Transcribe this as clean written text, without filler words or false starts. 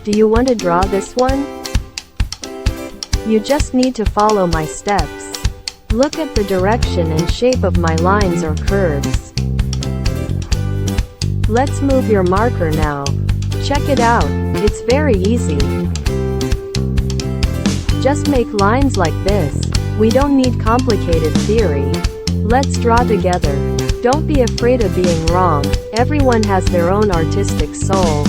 Do you want to draw this one? You just need to follow my steps. Look at the direction and shape of my lines or curves. Let's move your marker now. Check it out, it's very easy. Just make lines like this. We don't need complicated theory. Let's draw together. Don't be afraid of being wrong. Everyone has their own artistic soul.